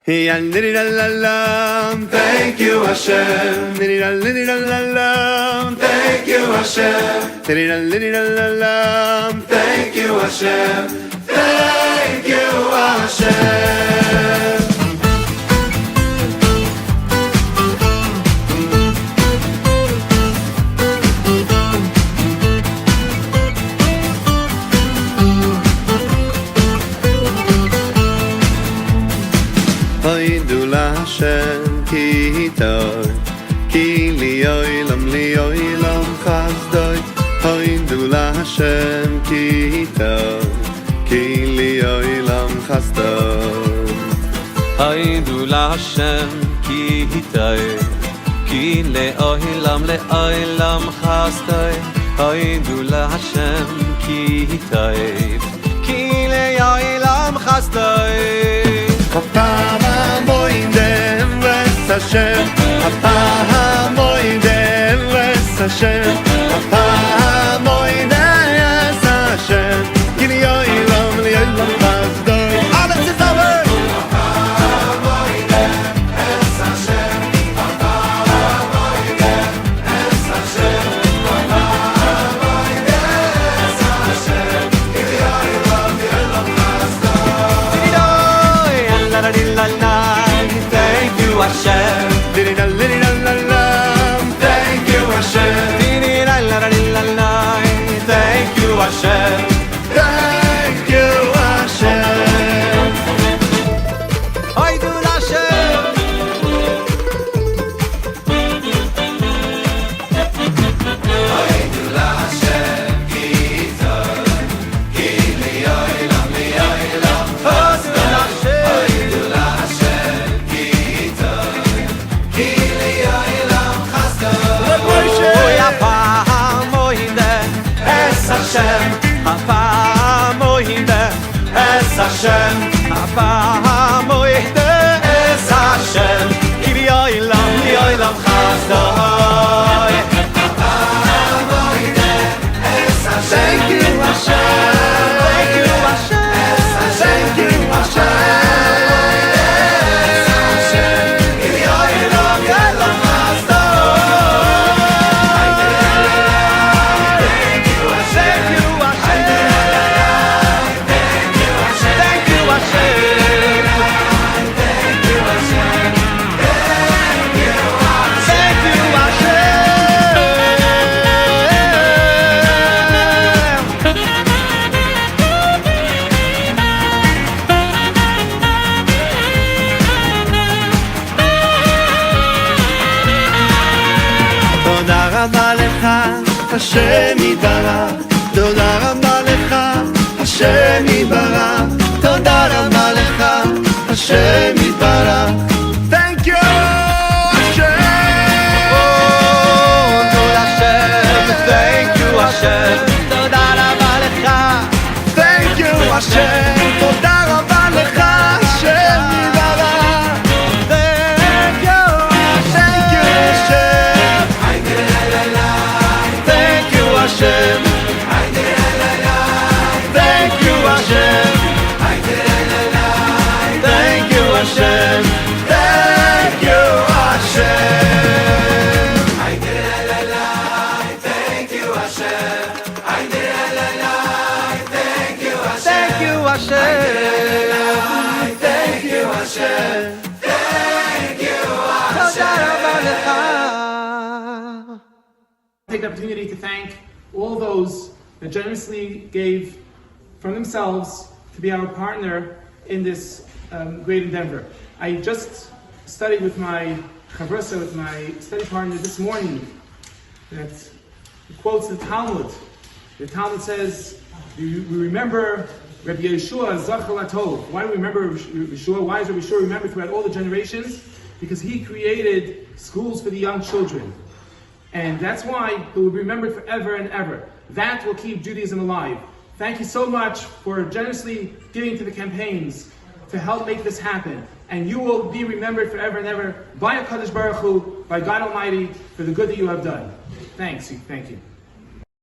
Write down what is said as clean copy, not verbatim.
Thank you, Hashem. Thank you, Hashem. Thank you, Hashem. Thank you, Hashem. Hoidu Hashem ki hitoi, ki lioilam chazdoi. Hoidu Hashem ki hitoi, ki lioilam chazdoi. Hoidu Hashem ki hitoi, ki lioilam chazdoi. Hoidu Hashem ki hitoi, ki lioilam chazdoi. Hapahamoidem ves Hashem, Hapahamoidem ves Hashem, Hapahamoidem ves Hashem, Ki li'olam chazdoi. All this is over. Hapahamoidem ves Hashem, Hapahamoidem ves Hashem, Hapahamoidem ves Hashem, Ki li'olam chazdoi. Thank you, Hashem. Thank you, Hashem. Thank you, Hashem. Thank you, Hashem. Hoidu Hashem. Hoidu Hashem ki hitoi, ki lioilam chazdoi. Hoidu Hashem ki hitoi, ki lioilam chazdoi. Hapahamoidem es Hashem, Hapahamoidem es Hashem, Hapahamoidem es Hashem, Ki lioilam chazdoi. Hapahamoidem es Hashem. Thank you, Hashem. Thank you, Hashem. Thank you, Hashem. Hashem Yibarach, Toda Rabba Lecha, Hashem Yibarach, Toda Rabba Lecha, Hashem Yibarach. Thank you, Hashem. Oh, Toda Hashem, thank you, Hashem. Toda Rabba Lecha. Thank you, Hashem. Toda Rabba Lecha, Hashem Yibarach. Thank you, Thank you, Hashem. Thank you, Hashem. Thank you, Hashem. Thank you, Hashem. Thank you, Hashem. Thank you, Hashem. Thank you, Hashem. Thank you, Hashem. Take the opportunity to thank all those that generously gave from themselves to be our partner in this great endeavor. I just studied with my chavrusa, with my study partner this morning, that quotes the Talmud. The Talmud says, we remember Rabbi Yeshua Zachal Atov. Why do we remember Yeshua? Why is Rabbi Yeshua remembered throughout all the generations? Because he created schools for the young children. And that's why he will be remembered forever and ever. That will keep Judaism alive. Thank you so much for generously giving to the campaigns to help make this happen. And you will be remembered forever and ever by HaKadosh Baruch Hu, by God Almighty, for the good that you have done. Thanks. Thank you.